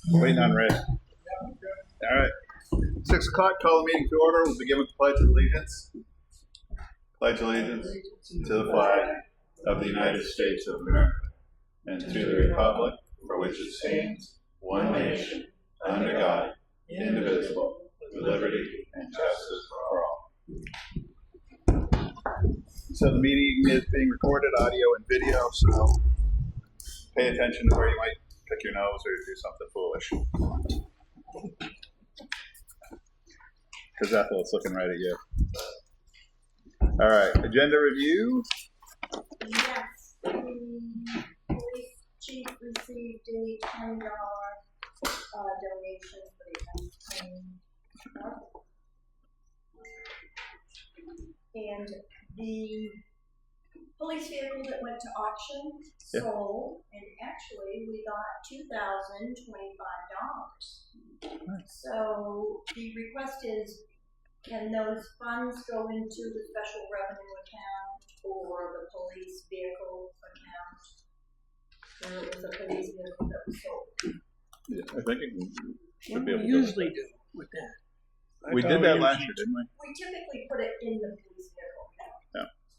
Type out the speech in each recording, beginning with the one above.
Waiting on Ray. All right. 6 o'clock, call the meeting to order. We'll begin with the Pledge of Allegiance. Pledge allegiance to the flag of the United States of America and to the republic for which it stands, one nation, under God, indivisible, with liberty and justice for all. So the meeting is being recorded, audio and video, so pay attention to where you might pick your nose or do something foolish. Because Ethel's looking right at you. All right, agenda review. Yes, the police chief received a $20 donation for the unclaimed truck. And the police vehicle that went to auction sold, and actually we got $2,025. Nice. So the request is, can those funds go into the special revenue account or the police vehicle account? There was a police vehicle that was sold. Yeah, I think it should be able to usually do with that. We did that last year, didn't we? We typically put it in the police vehicle account.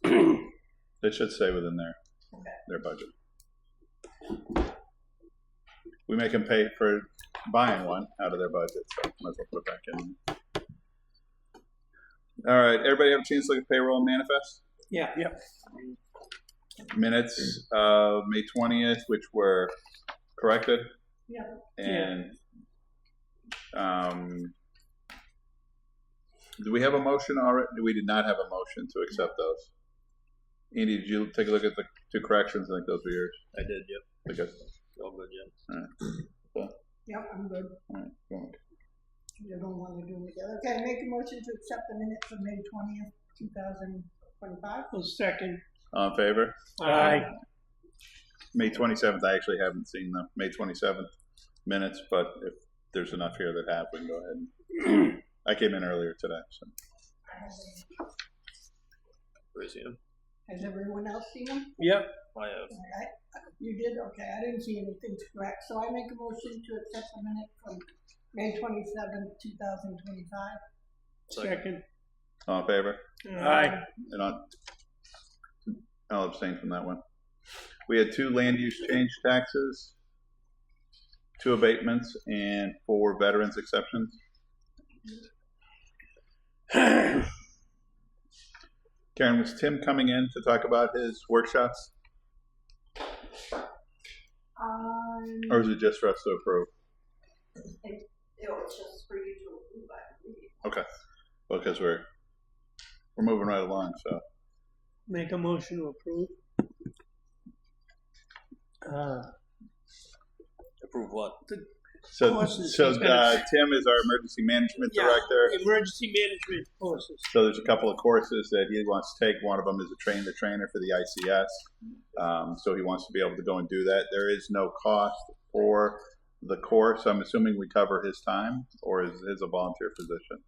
Yeah. They should stay within their budget. We make them pay for buying one out of their budget, so might as well put it back in. All right, everybody have a chance to look at payroll and manifest? Yeah. Minutes of May 20th, which were corrected. Yeah. And do we have a motion already? We did not have a motion to accept those. Andy, did you take a look at the 2 corrections? I think those were yours. I did, yep. Okay. All good, yeah. All right. Cool. Yep, I'm good. All right. Cool. You don't want to do them together. Okay, make a motion to accept the minutes of May 20th, 2025. Well, second. All in favor? Aye. May 27th, I actually haven't seen the May 27th minutes, but if there's enough here that have, we can go ahead. I came in earlier today, so. Where's he? Has everyone else seen them? Yep. I have. You did? Okay, I didn't see anything to correct. So I make a motion to accept the minute from May 27th, 2025. Second. All in favor? Aye. And I'll abstain from that one. We had 2 land use change taxes, 2 abatements, and 4 veterans exceptions. Karen, was Tim coming in to talk about his workshops? Or is it just for us to approve? It's just for you to approve, I believe. Okay. Well, because we're moving right along, so. Make a motion to approve. Approve what? So Tim is our emergency management director. Emergency management courses. So there's a couple of courses that he wants to take. One of them is a train-the-trainer for the ICS. So he wants to be able to go and do that. There is no cost for the course. I'm assuming we cover his time, or is his a volunteer position?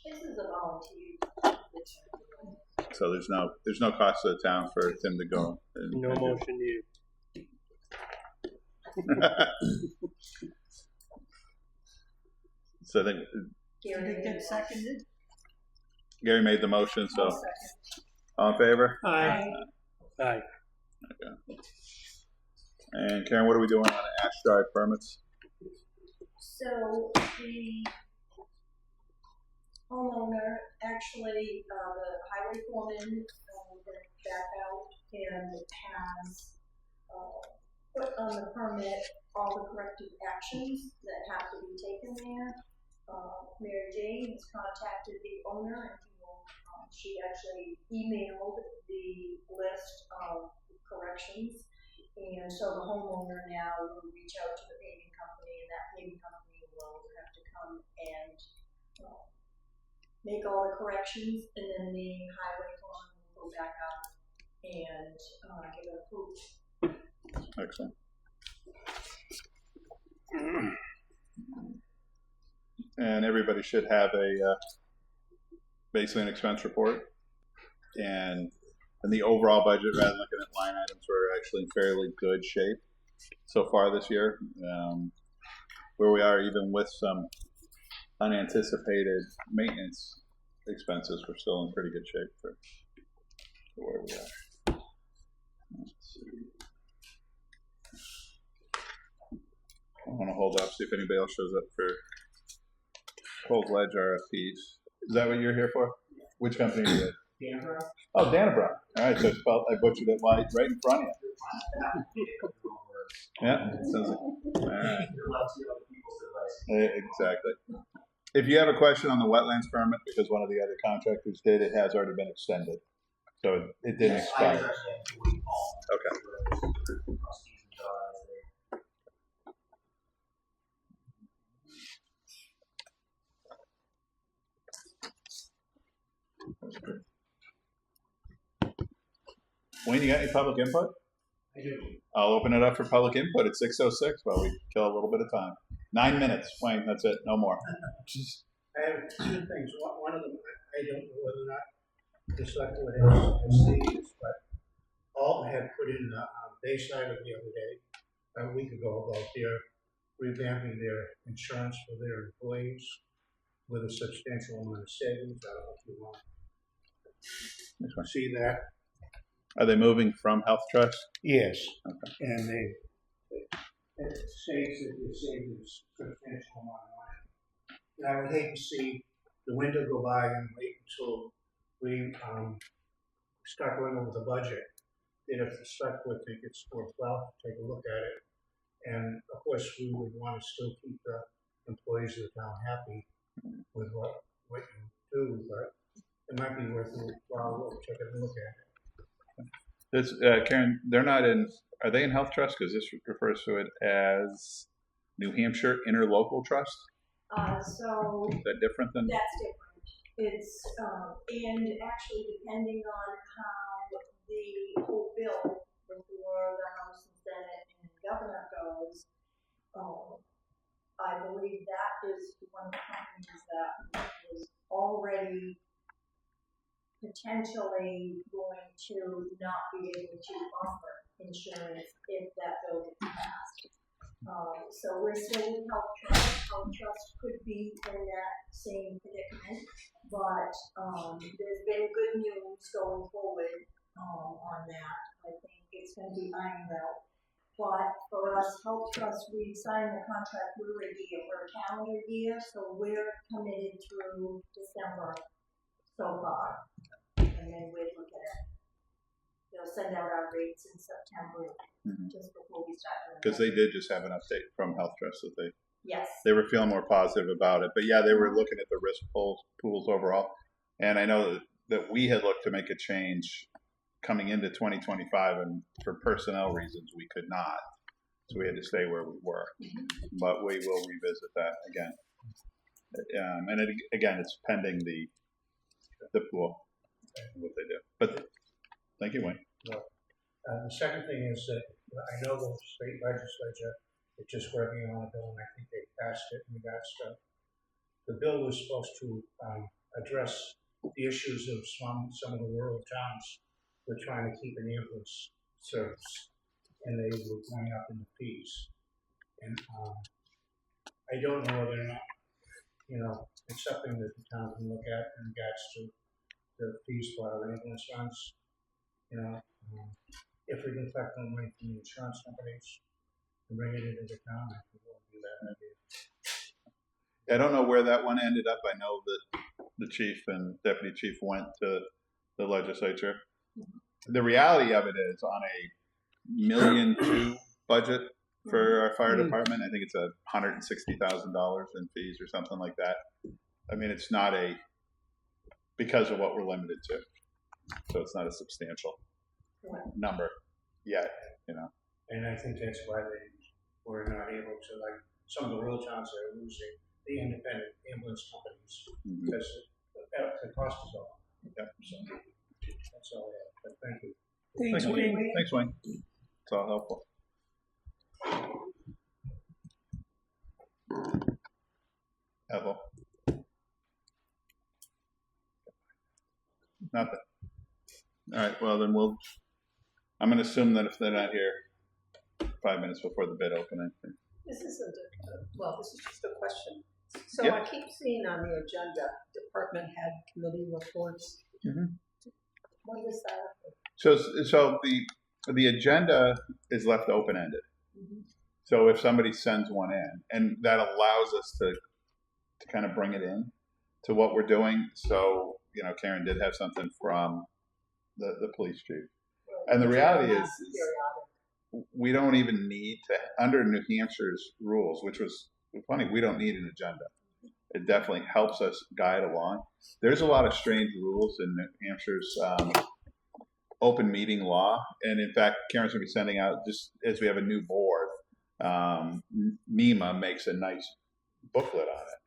This is a volunteer position. So there's no cost to the town for Tim to go. No motion needed. So I think Gary Get seconded. Gary made the motion. So I'll second. all in favor? Aye. Aye. Okay. And Karen, what are we doing on Ash Drive permits? So the homeowner, actually, the highway foreman went back out and has put on the permit all the corrective actions that have to be taken there. Mary Jane has contacted the owner, and she actually emailed the list of corrections. And so the homeowner now will reach out to the paving company, and that paving company will have to come and make all the corrections, and then the highway foreman will go back out and get it approved. Excellent. And everybody should have basically an expense report, and the overall budget, rather than looking at line items, we're actually in fairly good shape. so far this year. Where we are, even with some unanticipated maintenance expenses, we're still in pretty good shape for where we are. Let's see. I want to hold up, see if anybody else shows up for Cold Ledge RFPs. Is that what you're here for? Which company are you with? Danborough. Oh, Danabra. All right, so it's spelled, I butchered it right in front of you. Yeah, sounds like, all right. Exactly. If you have a question on the wetlands permit, because one of the other contractors did, it has already been extended. So it didn't expire. Okay. Wayne, you got any public input? I do. I'll open it up for public input at 6:06 while we kill a little bit of time. 9 minutes, Wayne, that's it, no more. I have two things. One of them, I don't know whether or not the select board has seen this, but all had put in the Bayside of the other day, a week ago, about their revamping their insurance for their employees with a substantial amount of savings. I don't know if you want to see that. Are they moving from Health Trust? Yes. Okay. And it states that they're saving a substantial amount of money. And I would hate to see the window go by and wait until we start going over the budget. And if the select would think it's worthwhile, take a look at it. And of course, we would want to still keep the employees of the town happy with what you do, but it might be worthwhile taking a look at it. This, Karen, they're not in, are they in Health Trust? Because this refers to it as New Hampshire Interlocal Trust. So Is that different than? that's different. It's, and actually depending on how the whole bill before the House and Senate and Governor goes, I believe that is one of the companies that was already potentially going to not be able to offer insurance if that bill gets passed. So we're still with Health Trust. Health Trust could be in that same predicament, but there's been good news going forward on that. I think it's going to be ironed out. But for us, Health Trust, we signed the contract, we're a calendar year, so we're committed through December so far. And then we're looking at, they'll send out our rates in September, just before we start. Because they did just have an update from Health Trust that Yes. they were feeling more positive about it. But yeah, they were looking at the risk pools overall. And I know that we had looked to make a change coming into 2025, and for personnel reasons, we could not. So we had to stay where we were. But we will revisit that again. And again, it's pending the pool, what they do. But thank you, Wayne. The second thing is that I know the state legislature is just working on a bill, and I think they passed it in regards to, the bill was supposed to address the issues of some of the rural towns who are trying to keep an ambulance service, and they were going up in the fees. And I don't know whether or not, it's something that the town can look at in regards to the fees for our ambulance runs. If we can collect them money from the insurance companies and bring it into the town, I think we'll do that idea. I don't know where that one ended up. I know that the chief and deputy chief went to the legislature. The reality of it is, on a $1.2 million budget for our fire department, I think it's $160,000 in fees or something like that. I mean, it's not because of what we're limited to. So it's not a substantial number yet, And I think that's why they were not able to, like, some of the rural towns that are losing the independent ambulance companies because the cost is all. Yep. So that's all I have. But thank you. Thanks, Wayne. Thanks, Wayne. It's all helpful. Ethel. Nothing. All right. Well, then I'm going to assume that if they're not here, 5 minutes before the bid opening. This isn't this is just a question. So Yep. I keep seeing on the agenda, department head committee reports. Mhm. What is that? So the agenda is left open-ended. Mhm. So if somebody sends one in, and that allows us to kind of bring it in to what we're doing. So, Karen did have something from the police chief. And the reality is we don't even need to, under New Hampshire's rules, which was funny, we don't need an agenda. It definitely helps us guide along. There's a lot of strange rules in New Hampshire's open meeting law. And in fact, Karen's going to be sending out, just as we have a new board, NEMA makes a nice booklet on it.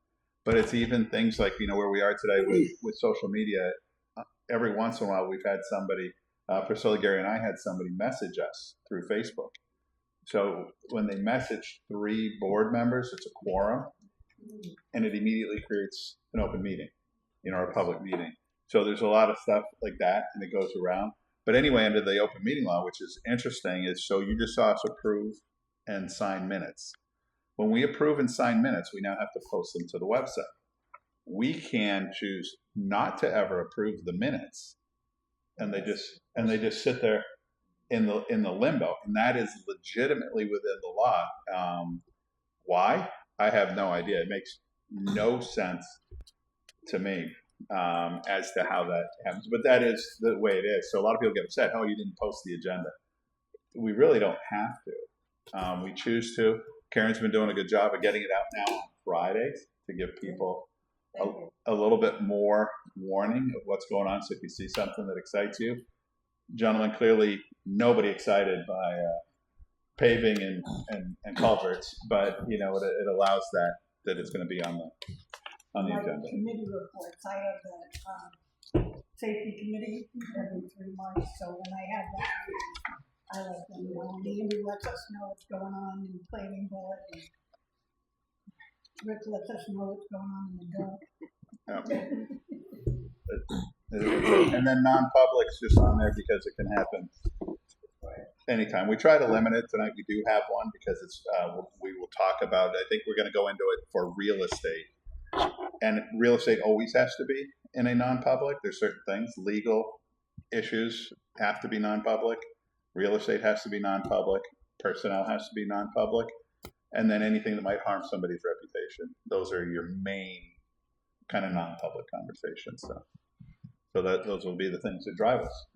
But it's even things like, where we are today with social media. Every once in a while, we've had somebody, Priscilla, Gary, and I had somebody message us through Facebook. So when they message 3 board members, it's a quorum, and it immediately creates an open meeting, or a public meeting. So there's a lot of stuff like that, and it goes around. But anyway, under the open meeting law, which is interesting, is so you just saw us approve and sign minutes. When we approve and sign minutes, we now have to post them to the website. We can choose not to ever approve the minutes, and they just sit there in the limbo, and that is legitimately within the law. Why? I have no idea. It makes no sense to me as to how that happens, but that is the way it is. So a lot of people get upset. Oh, you didn't post the agenda. We really don't have to. We choose to. Karen's been doing a good job of getting it out now on Fridays to give people a little bit more warning of what's going on. So if you see something that excites you, gentlemen, clearly nobody excited by paving and culverts, but it allows that it's going to be on the My agenda. committee reports, I have the safety committee every 3 months, so when I have that, I let them know. Andy lets us know what's going on in the planning board, and Rick lets us know what's going on in the dump. And then non-public's just on there because it can happen anytime. We try to limit it. Tonight we do have one because it's we will talk about, I think we're going to go into it for real estate. And real estate always has to be in a non-public. There's certain things, legal issues have to be non-public. Real estate has to be non-public. Personnel has to be non-public. And then anything that might harm somebody's reputation. Those are your main kind of non-public conversations. So those will be the things that drive us.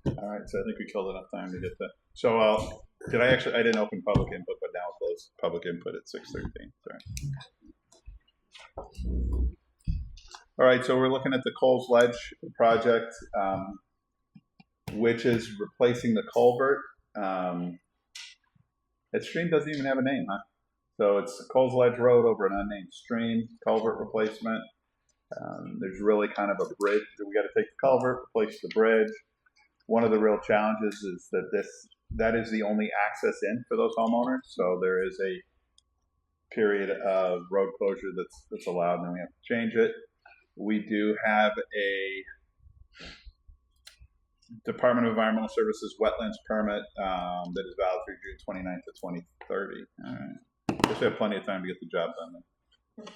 All right, so I think we killed enough time to get that. So I didn't open public input, but now I'll close public input at 6:13. Sorry. All right, so we're looking at the Coles Ledge project, which is replacing the culvert. That stream doesn't even have a name, huh? So it's Coles Ledge Road over an unnamed stream, culvert replacement. There's really kind of a bridge. We got to take the culvert, replace the bridge. One of the real challenges is that is the only access in for those homeowners. So there is a period of road closure that's allowed, and then we have to change it. We do have a Department of Environmental Services wetlands permit that is valid through June 29th of 2030. All right. Guess we have plenty of time to get the job done then.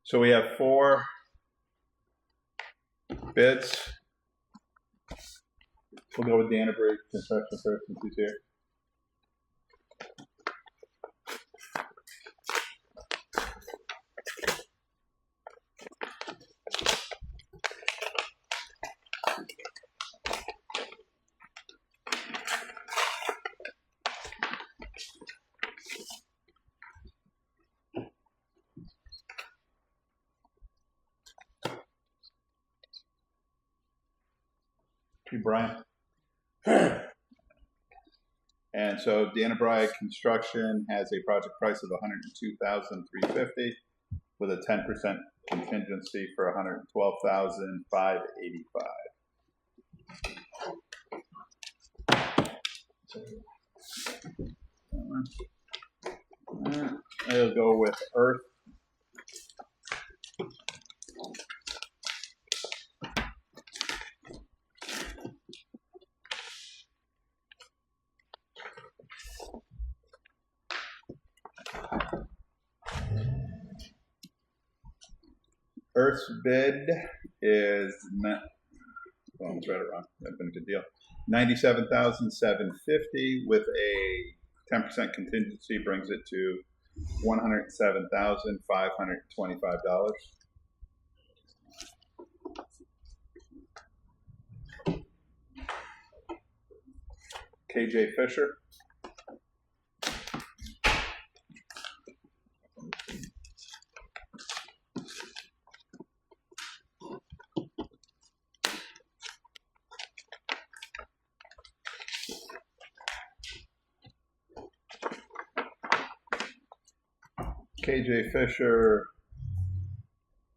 So we have 4 bids. We'll go with Danbury Construction first since he's here. Hey, Brian. And so Danbury Construction has a project price of $102,350 with a 10% contingency for $112,585. I'll go with Earth. Earth's bid is not, well, I almost read it wrong. That'd been a good deal. $97,750 with a 10% contingency brings it to $107,525. KJ Fisher. KJ Fisher,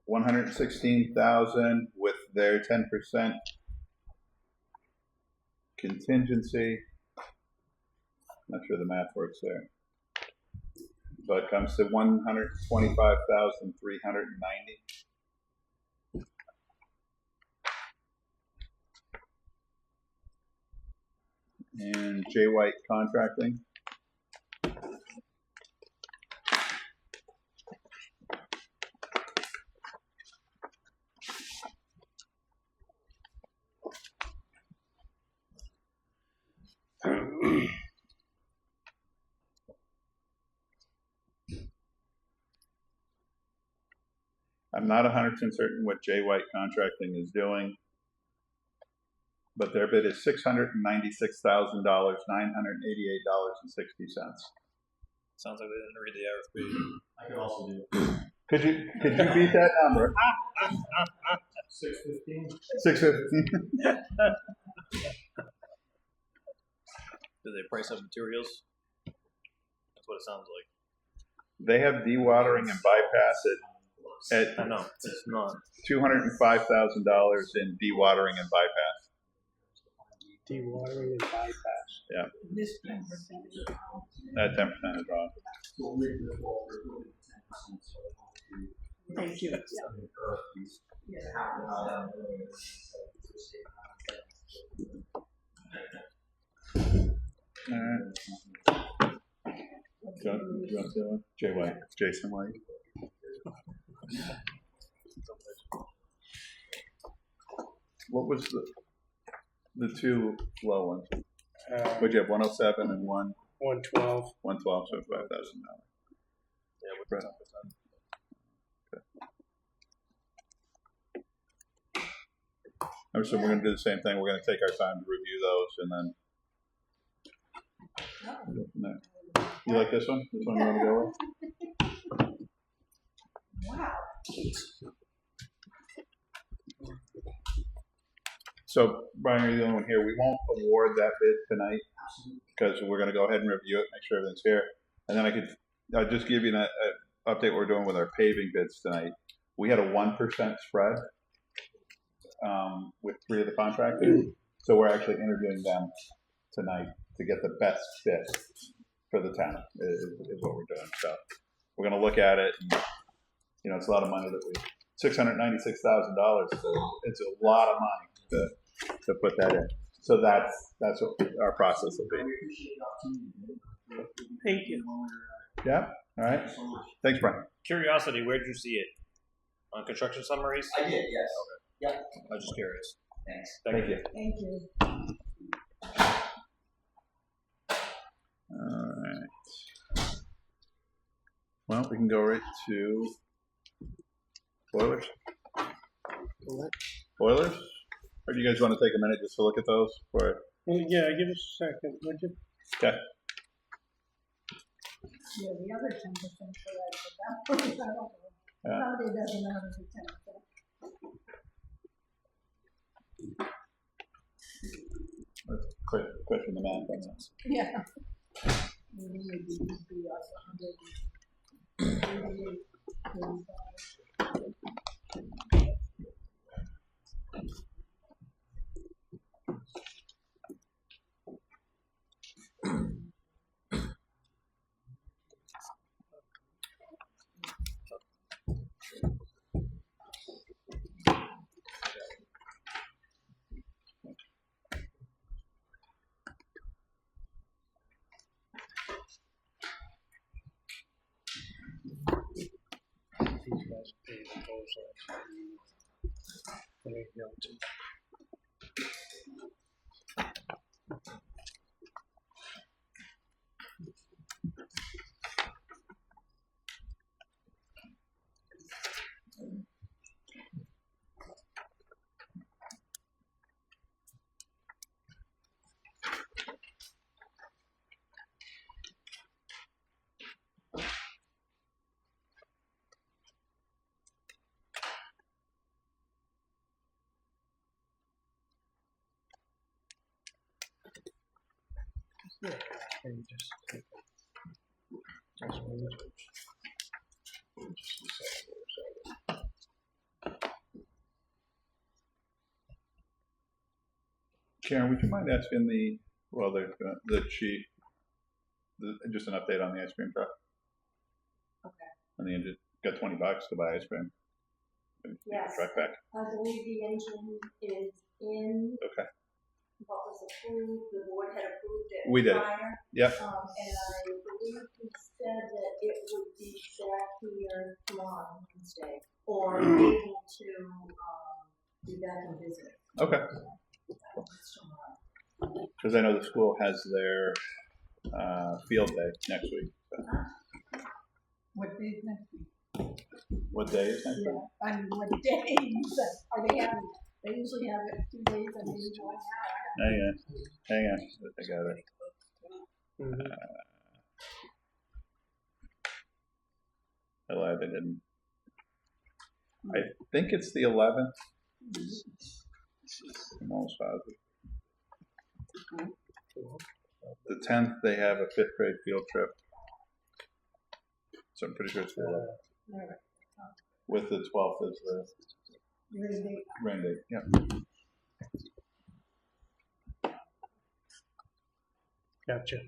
116,000 with their 10% contingency. Not sure the math works there. So it comes to 125,390. And J White Contracting. I'm not 100% certain what J White Contracting is doing, but their bid is $696,000, $988.60. Sounds like they didn't read the RFP. I could also do Could you beat that number? 615. 615. Did they price up materials? That's what it sounds like. They have dewatering and bypass at I know, it's not. $205,000 in dewatering and bypass. Dewatering and bypass. Yeah, This 10% is that 10% is wrong. thank you. Alright. Do you want to do it? J White, Jason White. What was the two low ones? Would you have 107 and 112. 112, so $5,000? Yeah, with Right. 10%. So we're going to do the same thing. We're going to take our time to review those and then. Go from there. You like this one? This one you want to go with? Wow. So, Brian, you're the only one here. We won't award that bid tonight because we're going to go ahead and review it, make sure everything's here. And then I'll just give you an update what we're doing with our paving bids tonight. We had a 1% spread with 3 of the contractors. So we're actually interviewing them tonight to get the best fit for the town is what we're doing. So we're going to look at it. And, you know, it's a lot of money that $696,000. It's a lot of money to put that in. So that's what our process will be. Thank you. Yeah. All right. Thanks, Brian. Curiosity, where'd you see it? On construction summaries? I did, yes. Yep. I was just curious. Thanks. Thank you. Thank you. All right. Well, we can go right to boilers. Boilers? Or do you guys want to take a minute just to look at those? Or Yeah, give us a second, would you? okay. Yeah, the other 10% correct, but that one, I don't know. Yeah. Somebody doesn't know the 10%. Question the math on this. Yeah. Maybe it'd be also 188, 35. These guys pay the total. There you go, too. Yeah, and just take it. That's what it is. Just a second. Karen, would you mind asking the chief, just an update on the ice cream truck? Okay. And the engine got $20 to buy ice cream. And get the Yes. truck back. I believe the engine is in. Okay. What was approved, the board had approved it We did. prior. Yep. And I believe he said that it would be back here tomorrow, Wednesday, or able to, be back in business. Okay. Because I know the school has their field day next week. So. What day is next week? What day is next week? Yeah, I mean, what days are they having? They usually have it 2 days and maybe 1 hour. Hang on. I got it. Mhm. I lied. I didn't. I think it's the 11th. I'm almost positive. The 10th, they have a 5th grade field trip. So I'm pretty sure it's the 11th. All right. With the 12th as the Really, rain date. Yep. Gotcha.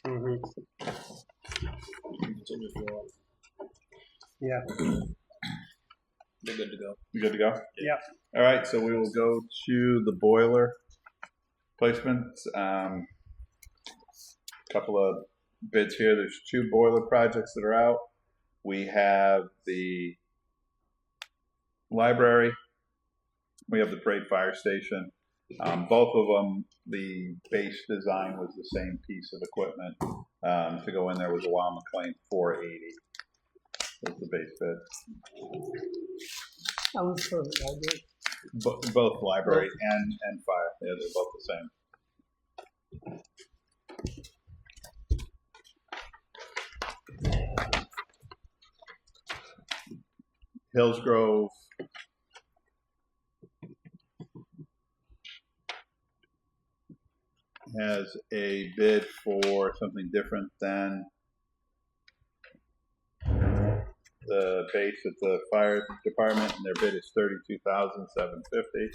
Mm-hmm. Continue if you want. Yeah. They're good to go. You good to go? Yeah. All right, so we will go to the boiler placements. Couple of bids here. There's 2 boiler projects that are out. We have the library. We have the parade fire station. Both of them, the base design was the same piece of equipment. To go in there was a Wild McLean 480. Was the base bid. Sounds perfect. I agree. Both library and fire. Yeah, they're both the same. Hillsgrove has a bid for something different than the base at the fire department, and their bid is $32,750.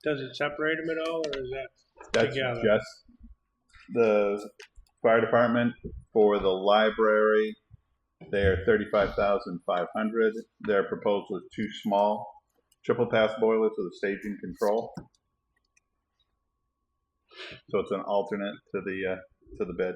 Does it separate them at all, or is that That's together? just the fire department. For the library, they're $35,500. Their proposal is 2 small triple pass boilers with a staging control. So it's an alternate to the bid.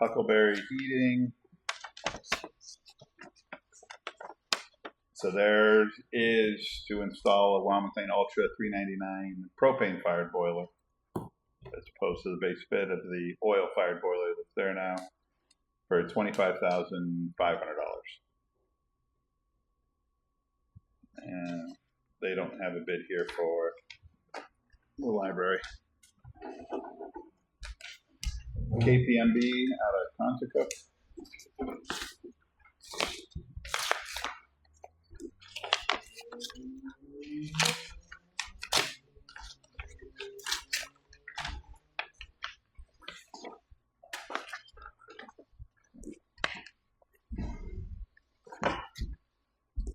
Huckleberry Heating. So theirs is to install a Wild McLean Ultra 399 propane fired boiler, as opposed to the base bid of the oil fired boiler that's there now, for $25,500. And they don't have a bid here for the library. KPMB out of Conticook.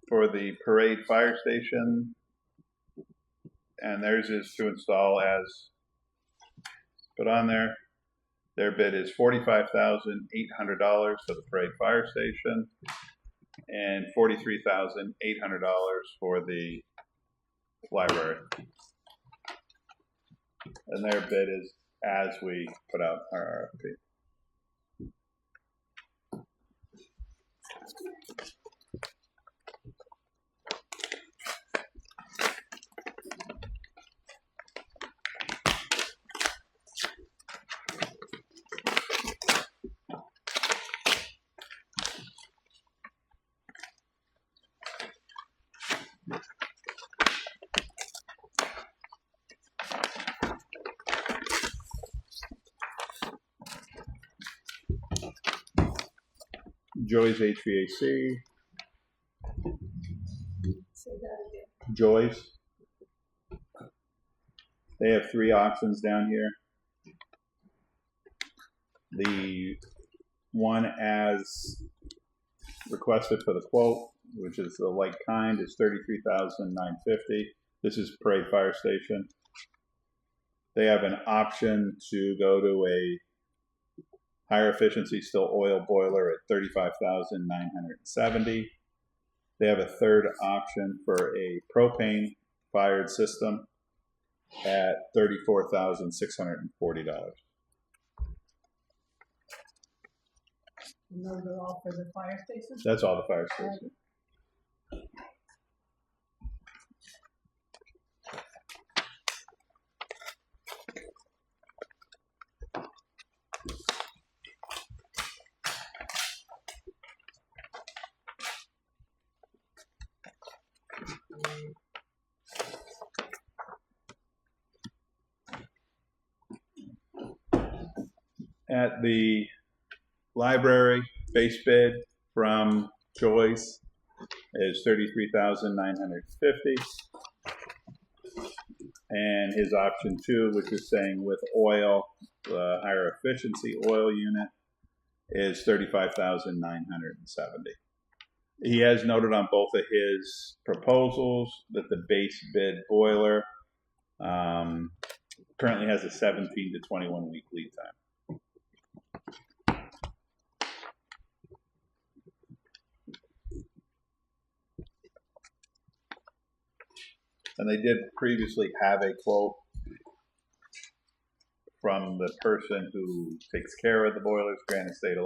For the parade fire station, and theirs is to install as put on there. Their bid is $45,800 for the Parade Fire Station and $43,800 for the library. And their bid is as we put out our RFP. Joy's HVAC. Say that again. Joy's. They have 3 options down here. The one as requested for the quote, which is the like kind, is $33,950. This is Parade Fire Station. They have an option to go to a higher efficiency still oil boiler at $35,970. They have a third option for a propane fired system at $34,640. And those are all for the fire station? That's all the fire station. At the library, base bid from Joyce is $33,950, and his option 2, which is saying with oil, the higher efficiency oil unit, is $35,970. He has noted on both of his proposals that the base bid boiler currently has a 17 to 21 week lead time. And they did previously have a quote from the person who takes care of the boilers, Granite State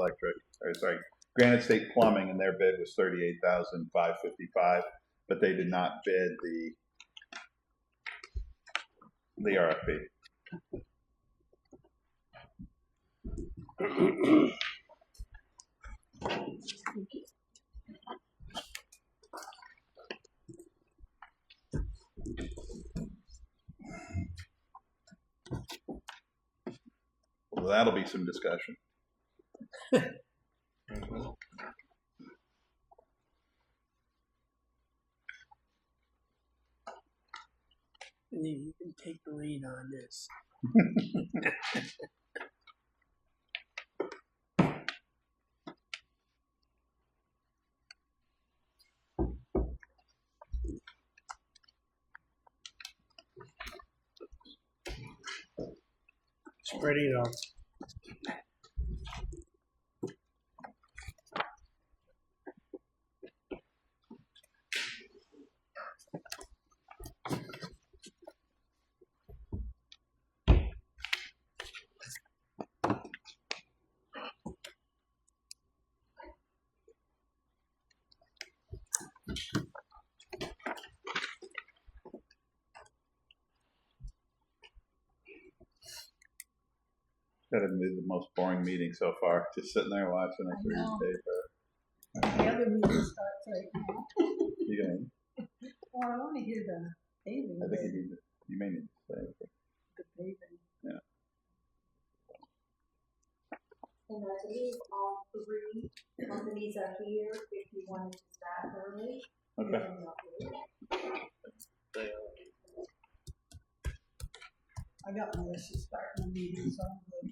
Granite State Plumbing, and their bid was $38,555, but they did not bid the RFP. Well, that'll be some discussion. You can take the lead on this. Spread it out. That would be the most boring meeting so far. Just sitting there watching a read know. paper. The other meeting starts right now. You gonna? Well, I want to hear the paving. I think you may need to say. The paving. Yeah. And I believe all 3 companies are here if you wanted to start early. Okay. I got Melissa starting the meeting, so I'm good.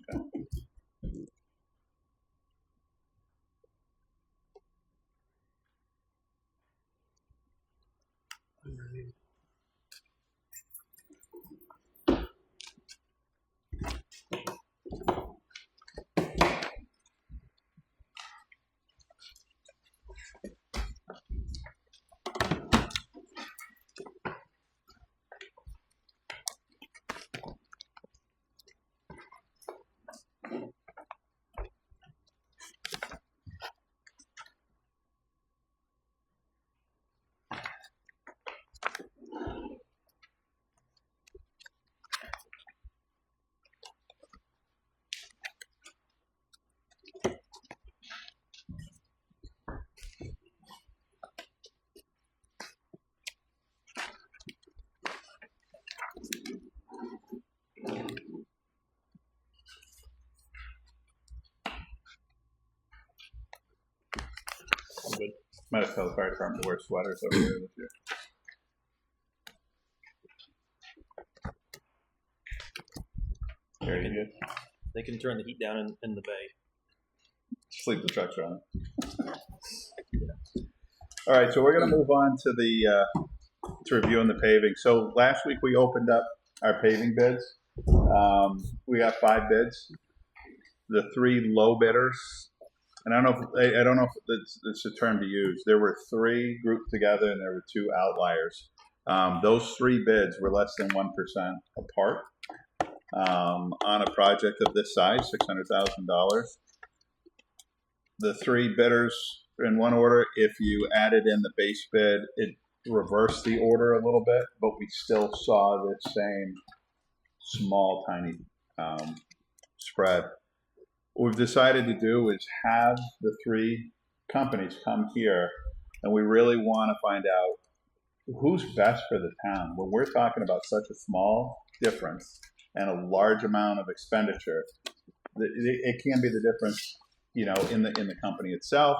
Good. Might have tell the fire department to wear sweaters over here this year. Very good. They can turn the heat down in the bay. Sleep the trucks on. All right, so we're going to move on to the to reviewing the paving. So last week we opened up our paving bids. We got 5 bids. The 3 low bidders, and I don't know if it's a term to use. There were 3 grouped together, and there were 2 outliers. Those 3 bids were less than 1% apart on a project of this size, $600,000. The 3 bidders in one order. If you added in the base bid, it reversed the order a little bit, but we still saw the same small, tiny spread. What we've decided to do is have the 3 companies come here, and we really want to find out who's best for the town. When we're talking about such a small difference and a large amount of expenditure, it can be the difference, you know, in the company itself,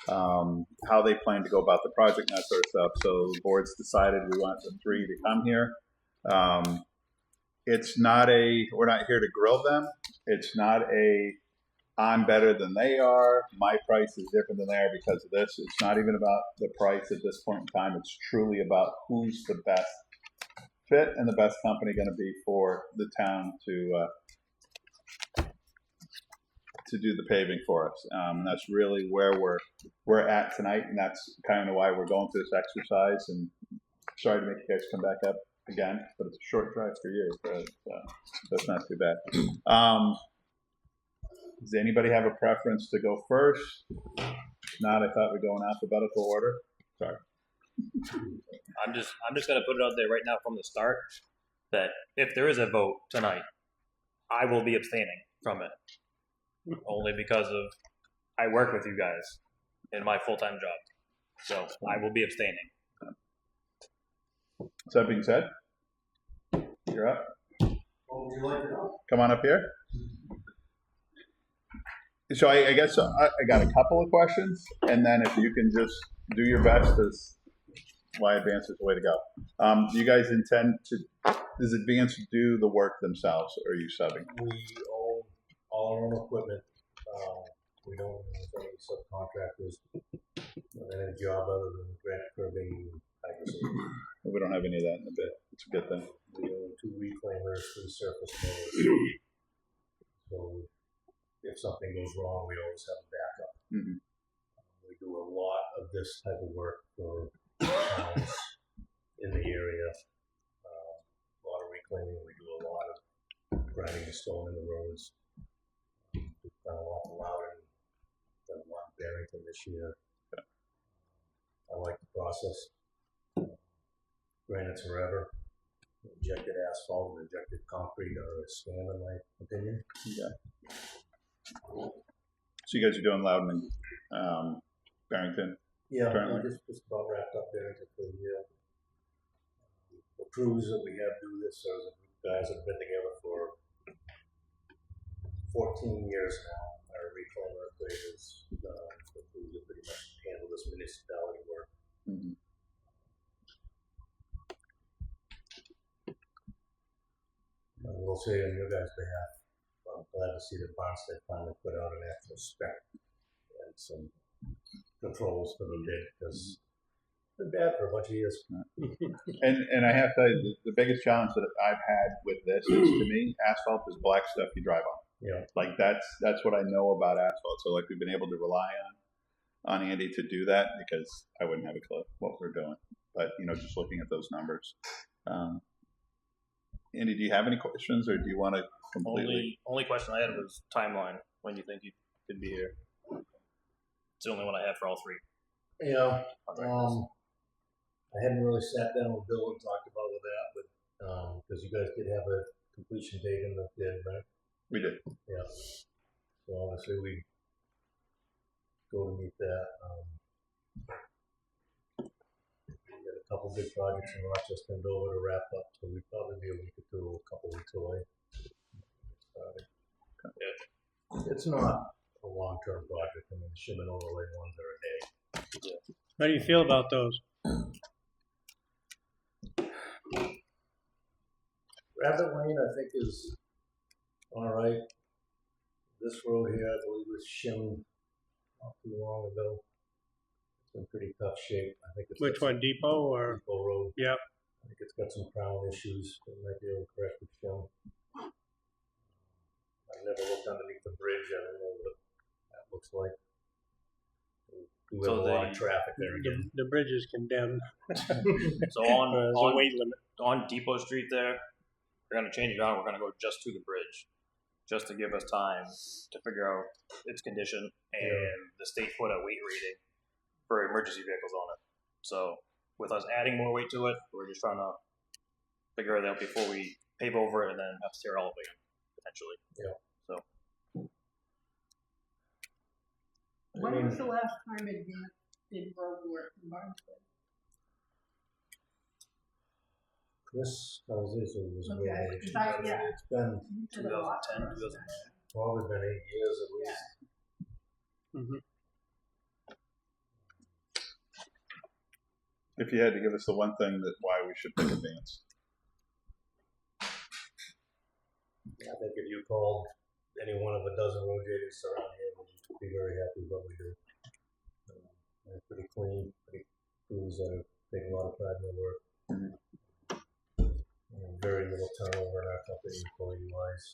how they plan to go about the project and that sort of stuff. So the board's decided we want the 3 to come here. It's not we're not here to grill them. It's not I'm better than they are. My price is different than they are because of this. It's not even about the price at this point in time. It's truly about who's the best fit and the best company going to be for the town to do the paving for us. And that's really where we're at tonight, and that's kind of why we're going through this exercise. And sorry to make you guys come back up again, but it's a short drive for you, but that's not too bad. Does anybody have a preference to go first? If not, I thought we'd go in alphabetical order. Sorry. I'm just gonna put it out there right now from the start that if there is a vote tonight, I will be abstaining from it. Only because of I work with you guys in my full-time job. So I will be abstaining. So that being said, you're up. What would you like to know? Come on up here. So I guess I got a couple of questions, and then if you can just do your best, as why Advance is the way to go. Do you guys intend to, does Advance do the work themselves, or are you subbing? We own all our own equipment. We don't use any subcontractors on any job other than granite curbing and hydroseeding. We don't have any of that in the bid. It's a good thing. We own 2 reclaimers, 3 surface mowers. So if something goes wrong, we always have a backup. Mm-hmm. We do a lot of this type of work for towns in the area. A lot of reclaiming. We do a lot of grinding the stone in the roads. We've done a lot of Loudon, done a lot of Barrington this year. I like the process. Granite's forever. Injected asphalt and injected concrete are a scam in my opinion. Yeah. So you guys are doing Loudon and Barrington? Yeah, currently? we're just about wrapped up there for the year. The crews that we have do this are the guys that have been together for 14 years now. Our reclaimer operators, the crews that pretty much handle this municipality work. Mm-hmm. I will say on your guys' behalf, I'm glad to see that Barnstead finally put out an actual spec and some controls for the bid, because it's been bad for a bunch of years. And I have to tell you, the biggest challenge that I've had with this is, to me, asphalt is black stuff you drive on. Yeah. Like that's what I know about asphalt. So like we've been able to rely on Andy to do that, because I wouldn't have a clue what we're doing. But you know, just looking at those numbers. Andy, do you have any questions, or do you want to completely? Only question I had was timeline. When you think you could be here? It's the only one I have for all 3. Yeah. I hadn't really sat down with Bill and talked about with that, but because you guys did have a completion date in the bid, right? We did. Yeah. So obviously we go to meet that. We got a couple big projects in Rochester and Dover to wrap up, so we'd probably be a week or 2, a couple weeks away. It's not a long-term project. I mean, the shim and overlay ones are a day. How do you feel about those? Rabbit Lane, I think, is all right. This road here, I believe, was shimmed not too long ago. It's in pretty tough shape. I think it's Which one, Depot or? Depot Road. Yep. I think it's got some crown issues. They might be able to correct the shim. I've never looked underneath the bridge. I don't know what that looks like. We have a lot of traffic there again. The bridge is condemned. So There's a weight limit. on Depot Street there, we're gonna change it on. We're gonna go just to the bridge, just to give us time to figure out its condition and the state put a weight rating for emergency vehicles on it. So with us adding more weight to it, we're just trying to figure it out before we pave over it and then have to tear it all up again potentially. Yeah. So When was the last time it did road work in Barnstable? Chris Calzizzo was Okay, road agent. yeah. It's been You did a lot for 2010, us. 2009. probably been 8 years at least. Mm-hmm. If you had to give us the one thing that why we should take advance. I think if you called any one of a dozen road agents around here, we'd be very happy with what we do. They're pretty clean, pretty crews that take a lot of pride in their work. And very little turnover in our company employee-wise.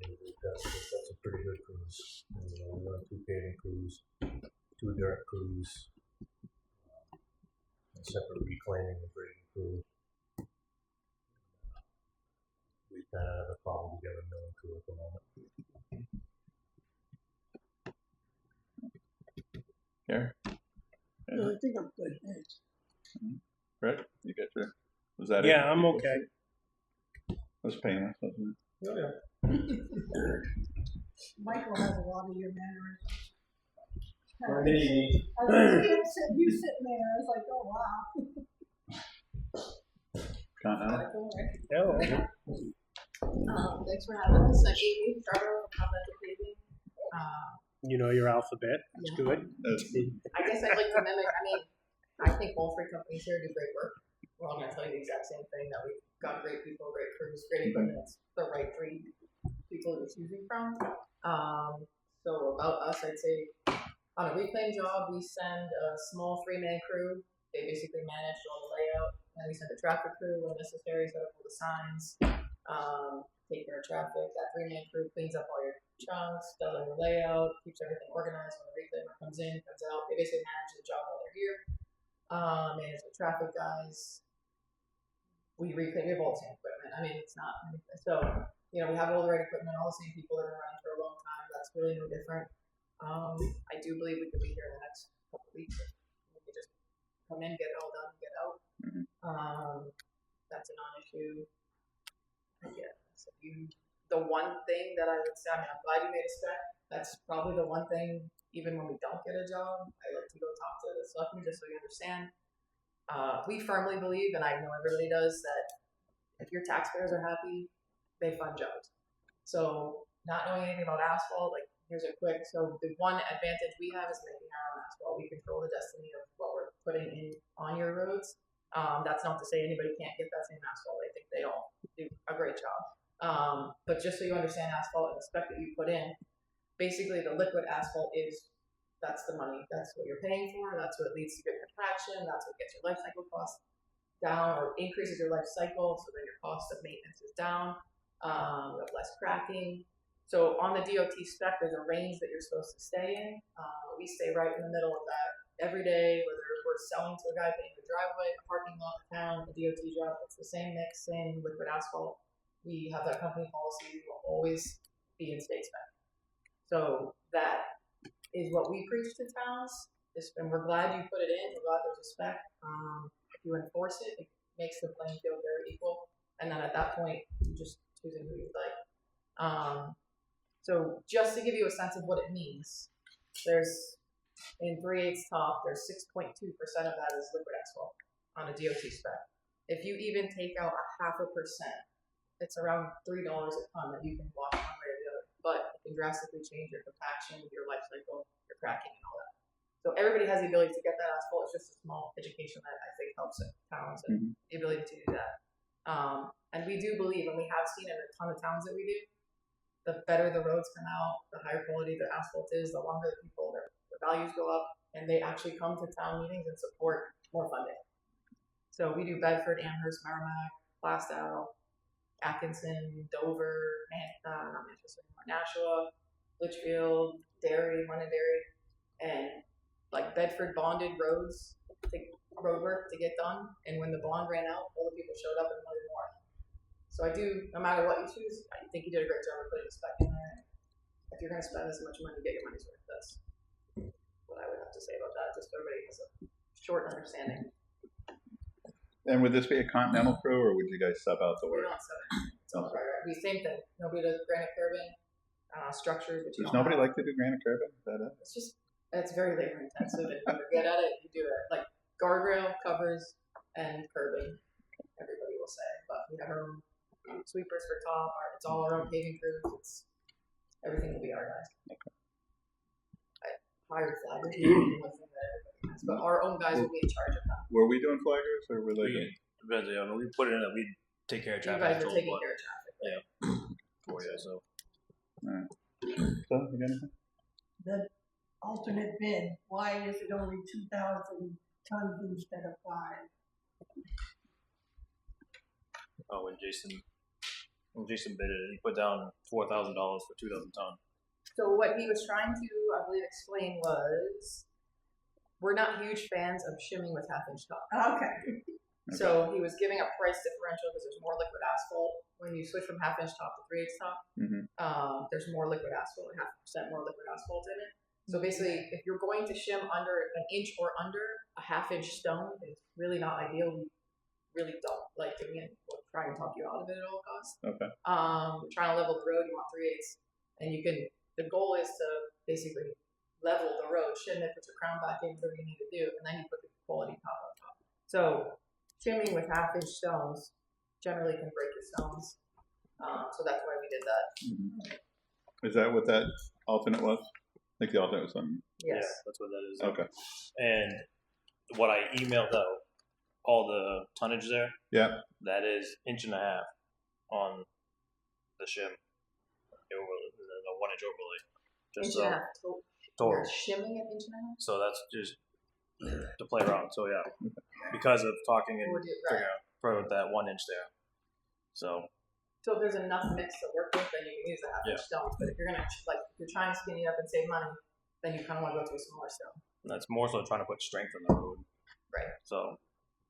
We've got some pretty good crews. We run 2 paving crews, 2 dirt crews, a separate reclaiming and grading crew. We kind of have a problem together milling crew at the moment. Here. No, I think I'm good, thanks. Right? You get your. Was that it? Yeah, I'm okay. It was painless, wasn't it? Oh, yeah. Michael has a lot of your manners. Funny. I was you sitting there, I was like, oh, wow. Continental. Oh, Thanks for having us. I'm Amy Charter from Continental Paving. you know your alphabet. That's Yeah. good. I guess I'd like to mimic, I think all 3 companies here do great work. We're all going to tell you the exact same thing, that we've got great people, great crews, great equipment. It's the right 3 people to choosing from. So about us, I'd say on a reclaim job, we send a small 3-man crew. They basically manage all the layout. And we send a traffic crew when necessary, set up all the signs, take care of traffic. That 3-man crew cleans up all your chunks, does all your layout, keeps everything organized when the reclaimer comes in, comes out. They basically manage the job while they're here. Manage the traffic guys. We reclaim, we have all the same equipment. It's not anything. So, we have all the right equipment, all the same people that have been running for a long time. That's really no different. I do believe we could be here in the next couple of weeks. We could just come in, get it all done, get out. That's a non-issue. Yeah. So the one thing that I would say, I'm glad you made a spec. That's probably the one thing, even when we don't get a job, I like to go talk to the selectmen just so you understand. We firmly believe, and I know everybody does, that if your taxpayers are happy, they fund jobs. So not knowing anything about asphalt, here's a quick, so the one advantage we have is making our own asphalt. We control the destiny of what we're putting in on your roads. That's not to say anybody can't get that same asphalt. I think they all do a great job. But just so you understand asphalt and the spec that you put in, basically the liquid asphalt that's the money. That's what you're paying for. That's what leads to good compaction. That's what gets your life cycle costs down or increases your life cycle. So then your cost of maintenance is down. You have less cracking. So on the DOT spec, there's a range that you're supposed to stay in. We stay right in the middle of that every day, whether we're selling to a guy paying the driveway, a parking lot, town, a DOT job. It's the same mix, same liquid asphalt. We have that company policy. We will always be in state spec. So that is what we preach to towns. And we're glad you put it in. We're glad there's a spec. If you enforce it, it makes the playing field very equal. And then at that point, you just choosing who you like. So just to give you a sense of what it means, there's in 3/8 top, there's 6.2% of that is liquid asphalt on a DOT spec. If you even take out 0.5%, it's around $3 a ton that you can wash one way or the other. But it can drastically change your compaction, your life cycle, your cracking, and all that. So So everybody has the ability to get that asphalt. It's just a small education that I think helps towns and the ability to do that. And we do believe, and we have seen in a ton of towns that we do, the better the roads come out, the higher quality the asphalt is, the longer the people, their values go up, and they actually come to town meetings and support more funding. So we do Bedford, Amherst, Merrimack, Plastow, Atkinson, Dover, not Manchester, Nashua, Litchfield, Derry, Londonderry, and like Bedford bonded road work to get done. And when the bond ran out, all the people showed up and wanted more. So I do, no matter what you choose, I think you did a great job of putting a spec in there. If you're going to spend this much money, get your money's worth. That's what I would have to say about that. Just so everybody has a short understanding. And would this be a continental crew, or would you guys sub out the We work? don't sell it. Right. We same thing. Nobody does granite curbing, structures. But Does nobody like to do granite curbing? Is that it? It's very labor intensive, and when you're good at it, you do it. Like guardrail, covers, and curbing. Everybody will say, but we have our own sweepers for top. It's all our own paving crews. Everything will be our guys. Okay. I hired flaggers, one thing that everybody has, but our own guys will be in charge of that. Were we doing flaggers, or were they? Depends, yeah, I mean, we put it in that we take care of You traffic guys are control, taking but- care of traffic. Yeah. For you, so. Alright. So, you got anything? The alternate bid, why is it only 2,000 tons instead of 5? Oh, when Jason bid it, he put down $4,000 for 2,000 tons. So what he was trying to, I believe, explain was, we're not huge fans of shimming with half-inch top. Okay. So he was giving a price differential because there's more liquid asphalt. When you switch from half-inch top to 3/8 top, there's more liquid asphalt, 0.5% more liquid asphalt in it. So basically, if you're going to shim under an inch or under a half-inch stone, it's really not ideal. We really don't like doing it. We'll try and talk you out of it at all costs. Okay. We're trying to level the road. You want 3/8, and you can. The goal is to basically level the road, shim it, put your crown back in, whatever you need to do, and then you put the quality top on top. So shimming with half-inch stones generally can break your stones. So that's why we did that. Is that what that alternate was? I think the alternate was something. Yes. Yeah, that's what that is. Okay. And what I emailed out, all the tonnage there, Yeah. that is 1.5 inches on the shim. The 1-inch overlay. Just Inch so and a half total. total. You're shimming at inch and a half? So that's just to play around. So yeah, because of talking and Or do- figuring out probably with that 1 inch there. So So if there's enough mix to work with, then you can use the half-inch stones. But if you're gonna if you're trying to skinny up and save money, then you kind of want to go to a smaller stone. that's more so trying to put strength in the road. Right. So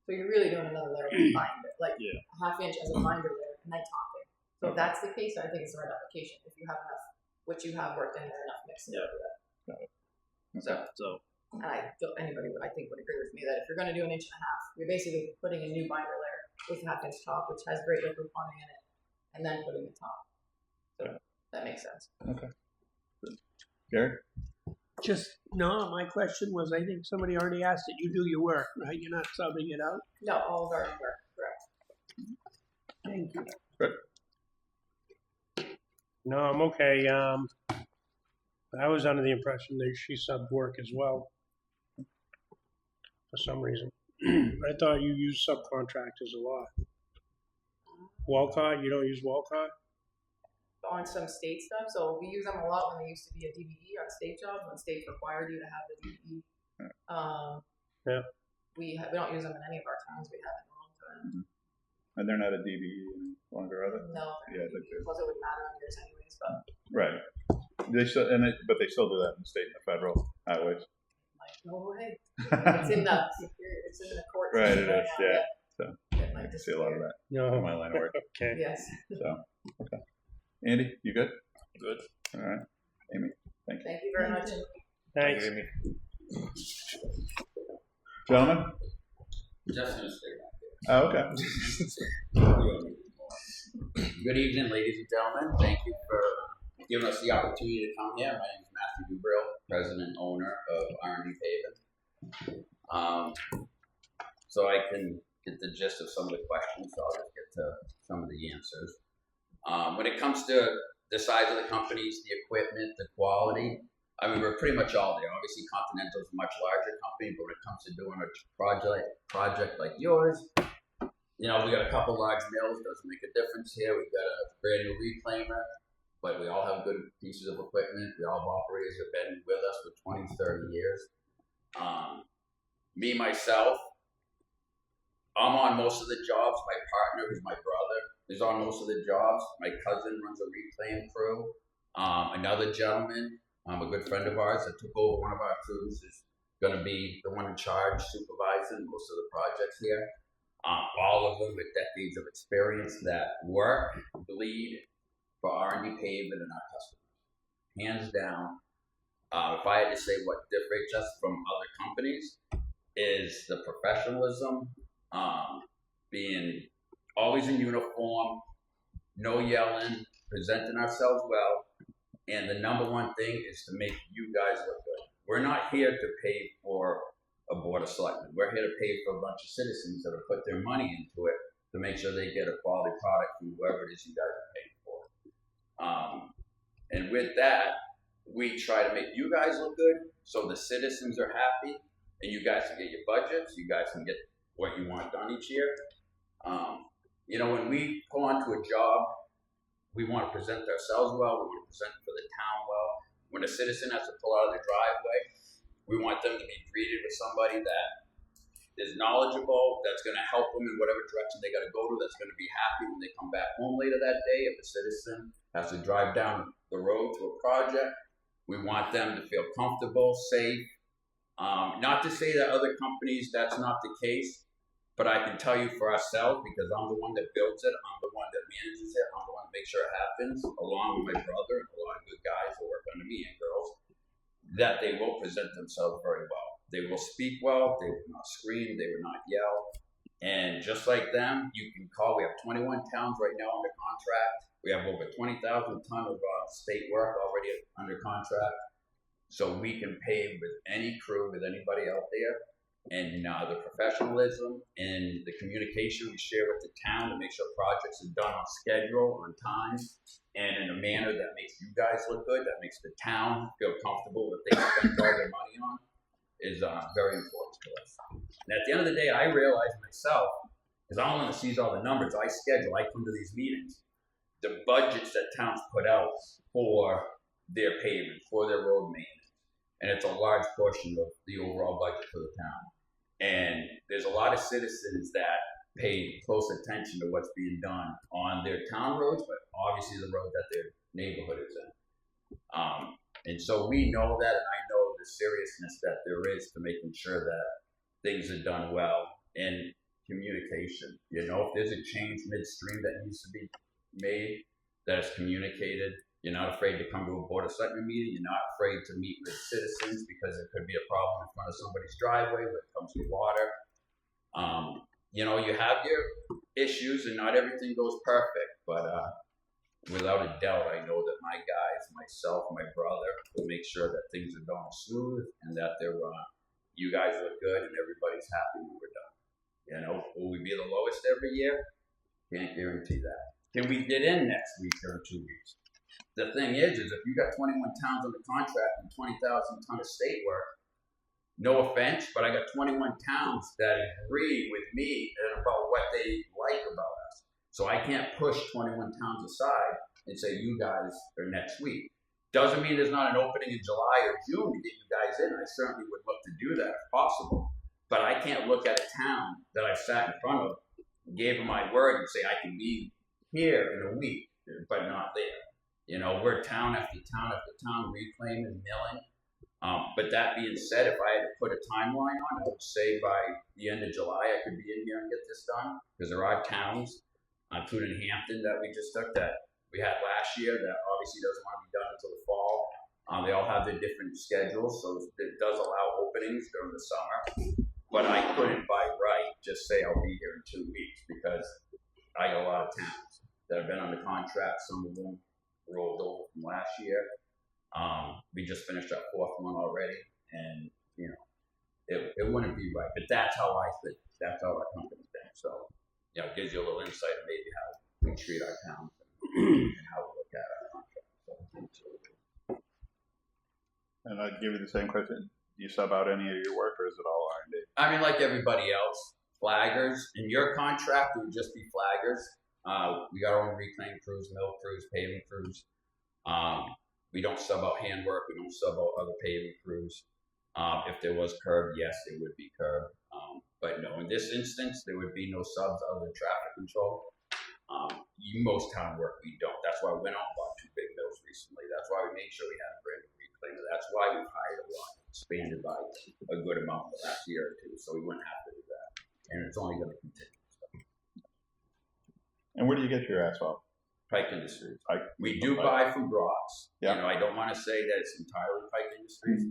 So you're really doing another layer of binder, like Yeah. a half-inch as a binder layer, and then topping. So if that's the case, I think it's the right application. If you have enough, what you have worked in there, enough mix to do that. so And I feel anybody would, I think, would agree with me that if you're going to do 1.5 inches, you're basically putting a new binder layer with a half-inch top, which has great liquid bonding in it, and then putting the top. So that makes sense. Gary? No, my question was, I think somebody already asked it. You do your work, right? You're not subbing it out? No, all of our own work, correct. Thank you. Good. No, I'm okay. I was under the impression that she subbed work as well. For some reason. I thought you used subcontractors a lot. Walcott, you don't use Walcott? On some state stuff, so we use them a lot when they used to be a DBE on state jobs, when states required you to have the DBE. Yeah. We don't use them in any of our towns. We haven't in a long time. And they're not a DBE any longer, are they? No, Yeah, they do. because it would matter on yours anyways. But Right. They still, but they still do that in the state and the federal highways. like, no way. It's in the court. Right, system it is, now, yeah. So It might I see a lot of that in No. my line of work. Okay. Yes. So, okay. Andy, you good? good. All right. Amy, thank you. Thank you very much. Thanks. Amy. Gentlemen? Just gonna stay back Oh, okay. there. Good evening, ladies and gentlemen. Thank you for giving us the opportunity to come here. My name is Matthew Dubrill, president and owner of R&D Paving. So I can get the gist of some of the questions, so I'll just get to some of the answers. When it comes to the size of the companies, the equipment, the quality, I mean, we're pretty much all there. Obviously, Continental's a much larger company, but when it comes to doing a project like yours, you know, we got a couple large mills, doesn't make a difference here. We've got a brand new reclaimer, but we all have good pieces of equipment. We all have operators who have been with us for 20, 30 years. Me, myself, I'm on most of the jobs. My partner, who's my brother, is on most of the jobs. My cousin runs a reclaim crew. Another gentleman, a good friend of ours that took over one of our crews, is going to be the one in charge, supervising most of the projects here. All of them with decades of experience that work, bleed for R&D pavement and our customers. Hands down, if I had to say what differentiates us from other companies, is the professionalism, being always in uniform, no yelling, presenting ourselves well, and the number one thing is to make you guys look good. We're not here to pay for a board of selectmen. We're here to pay for a bunch of citizens that have put their money into it to make sure they get a quality product from whoever it is you guys are paying for. And with that, we try to make you guys look good so the citizens are happy and you guys can get your budgets, you guys can get what you want done each year. You know, when we go onto a job, we want to present ourselves well, we want to present for the town well. When a citizen has to pull out of their driveway, we want them to be greeted with somebody that is knowledgeable, that's going to help them in whatever direction they got to go to, that's going to be happy when they come back home later that day. If a citizen has to drive down the road to a project, we want them to feel comfortable, safe. Not to say that other companies, that's not the case, but I can tell you for ourselves, because I'm the one that builds it, I'm the one that manages it, I'm the one that makes sure it happens, along with my brother and a lot of good guys who work under me and girls, that they will present themselves very well. They will speak well, they will not scream, they will not yell. And just like them, you can call, we have 21 towns right now under contract. We have over 20,000 tons of state work already under contract. So we can pay with any crew, with anybody out there. And the professionalism and the communication we share with the town to make sure projects are done on schedule, on time, and in a manner that makes you guys look good, that makes the town feel comfortable that they spend all their money on, is very important to us. And at the end of the day, I realize myself, because I don't want to seize all the numbers, I come to these meetings, the budgets that towns put out for their pavement, for their road maintenance, and it's a large portion of the overall budget for the town. And there's a lot of citizens that pay close attention to what's being done on their town roads, but obviously the road that their neighborhood is in. And so we know that, and I know the seriousness that there is to making sure that things are done well. And communication, you know, if there's a change midstream that needs to be made, that is communicated. You're not afraid to come to a board of selectmen meeting. You're not afraid to meet with citizens because there could be a problem in front of somebody's driveway when it comes to water. You know, you have your issues and not everything goes perfect, but without a doubt, I know that my guys, myself, my brother, will make sure that things are going smooth and that they're you guys look good and everybody's happy when we're done. You know, will we be the lowest every year? Can't guarantee that. Can we get in next week or in 2 weeks? The thing is if you got 21 towns under contract and 20,000 ton of state work, no offense, but I got 21 towns that agree with me about what they like about us. So I can't push 21 towns aside and say, you guys are next week. Doesn't mean there's not an opening in July or June to get you guys in. I certainly would look to do that if possible. But I can't look at a town that I sat in front of, gave them my word and say I can be here in a week, but not there. You know, we're town after town after town, reclaiming, milling. But that being said, if I had to put a timeline on it, I would say by the end of July I could be in here and get this done. Because there are towns, including Hampton that we just took that we had last year that obviously doesn't want to be done until the fall. They all have their different schedules, so it does allow openings during the summer. But I couldn't by right just say I'll be here in 2 weeks because I got a lot of towns that have been under contract, some of them rolled over from last year. We just finished our fourth one already, and you know, it wouldn't be right. But that's how I think. That's how our company thinks. So, you know, it gives you a little insight of maybe how we treat our towns and how we look at our contracts. So, And I'd give you the same question. Do you sub out any of your work, or is it all R&D? I mean, like everybody else, flaggers. In your contract, it would just be flaggers. We got our own reclaim crews, mill crews, paving crews. We don't sub out handwork. We don't sub out other paving crews. If there was curb, yes, it would be curb. But no, in this instance, there would be no subs other than traffic control. Most town work we don't. That's why we went out and bought 2 big mills recently. That's why we made sure we had a brand new reclaimer. That's why we've hired a lot, expanded by a good amount the last year or two, so we wouldn't have to do that. And it's only going to continue. And where do you get your asphalt? Pike Industries. Pike. We do buy from Brock's. Yeah. You know, I don't want to say that it's entirely Pike Industries.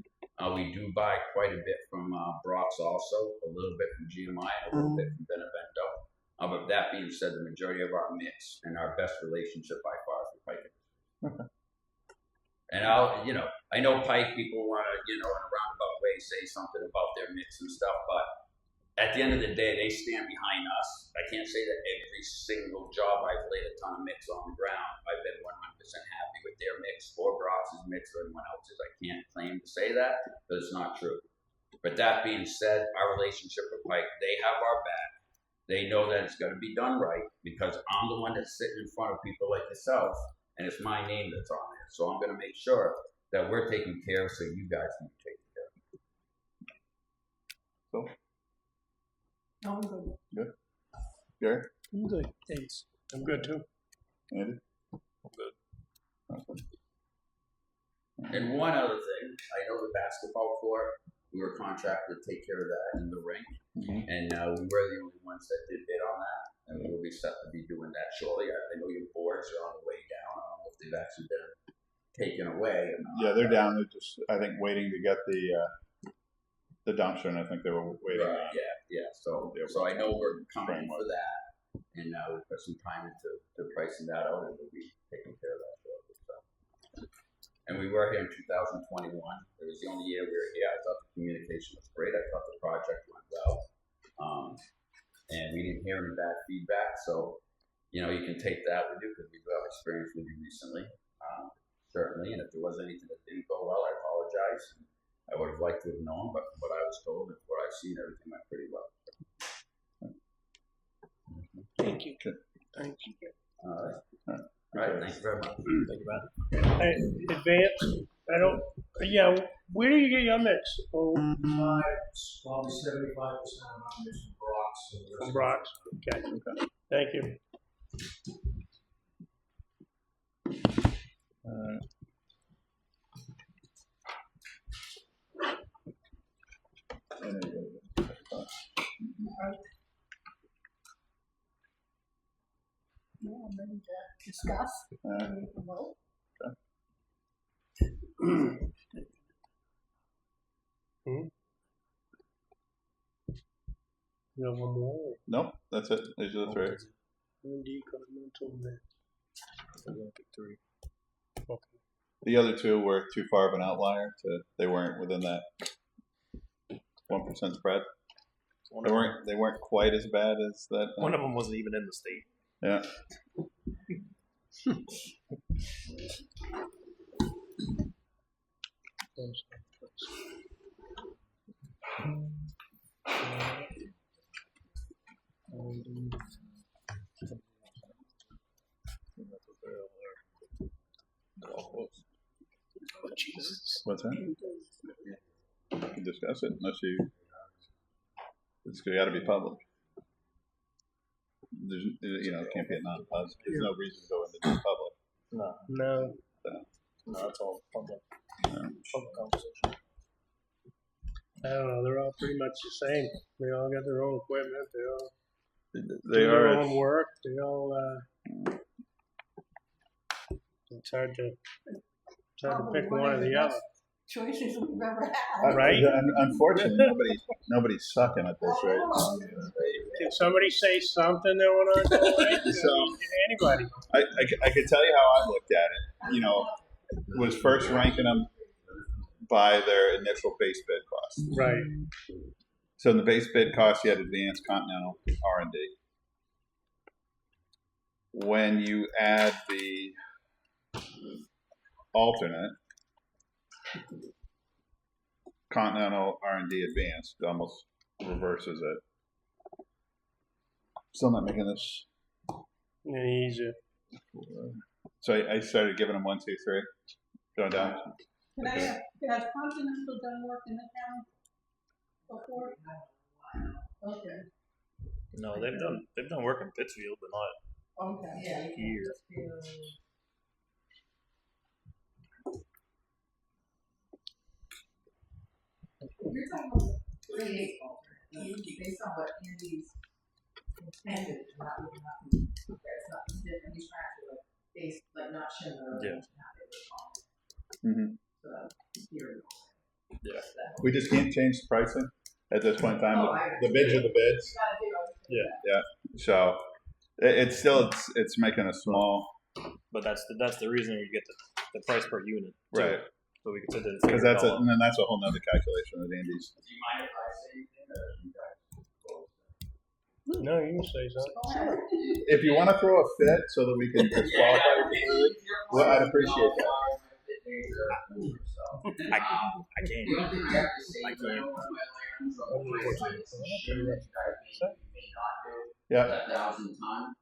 We do buy quite a bit from Brock's also, a little bit from GMI, a little bit from Benevento. But that being said, the majority of our mix and our best relationship by far is with Pike Industries. Okay. And I know Pike people want to, in a roundabout way, say something about their mix and stuff, but at the end of the day, they stand behind us. I can't say that every single job I've laid a ton of mix on the ground, I've been 100% happy with their mix or Brock's mix or anyone else's. I can't claim to say that, but it's not true. But that being said, our relationship with Pike, they have our back. They know that it's going to be done right because I'm the one that's sitting in front of people like yourself, and it's my name that's on it. So I'm going to make sure that we're taken care of so you guys can be taken care of. Cool. I'm good. Good. Gary? I'm good. Thanks. I'm good too. Andy? I'm good. Okay. And one other thing, I know the basketball court, we were contracted to take care of that in the ring. Mm-hmm. And we were the only ones that did bid on that. And we'll be set to be doing that shortly. I know your boards are on the way down. I don't know if they've actually been taken away or not. Yeah, they're down. They're just, I think, waiting to get the dumpster, and I think they were waiting. Right, yeah. So I know we're coming for that. And we put some time into pricing that out, and we'll be taking care of that shortly. So. And we were here in 2021. It was the only year we were here. I thought the communication was great. I thought the project went well. And we didn't hear any bad feedback. So, you can take that with you because we do have experience with you recently. Certainly. And if there was anything that didn't go well, I apologize. I would have liked to have known, but from what I was told and what I've seen, everything went pretty well. Thank you. Good. Thank you. All right. Thank you very much. Thank you, Matt. Advance. I don't. Yeah. Where do you get your mix? Oh, Probably 75% of our mix from Brock's. from Brock's. Okay. Thank you. Yeah, I'm ready to discuss. Ready to vote. You have one more? Nope, that's it. These are the three. Indeed, governmental mix. Three. Okay. The other two were too far of an outlier. They weren't within that 1% spread. They weren't quite as bad as that. One of them wasn't even in the state. Yeah. Oh, Jesus. What's that? You can discuss it unless it's got to be public. There's, it can't be a non-public. There's no reason to go into non-public. No. No, it's all public. Public conversation. I don't know. They're all pretty much the same. They all got their own equipment. They all do their own work. They all. It's hard to pick one or the other. Choices we've ever had. Right. Unfortunately, nobody's sucking at this right now. Can somebody say something that we're not doing? Anybody. I could tell you how I looked at it. Was first ranking them by their initial base bid cost. Right. So in the base bid cost, you had Advanced, Continental, R&D. When you add the alternate, Continental R&D Advanced, it almost reverses it. Still not making this. Any easier. So I started giving them 1, 2, 3. Going down. Can I ask, has Continental done work in the town before? Okay, No, they've done work in Pittsfield, but not okay. Yeah. here. You're talking about the 38 alternate, based on what Andy's intended, not looking up. It's not different, he's trying to like, base, like not shimmer. Yeah. Mm-hmm. So, here. Yeah. We just can't change the pricing at this point in time. Oh, I The bids are the bids. Yeah. So it's still it's making a small, But that's the reason we get the price per unit. Too. right? So we can sit there and Because figure it all out. and then that's a whole nother calculation that Andy's. Do you mind if I say anything, or you guys close? No, you can say something. If you want to throw a fit so that we can disqualify you completely, well, I'd appreciate that. I can't. I can't. Yeah. That 1,000 ton.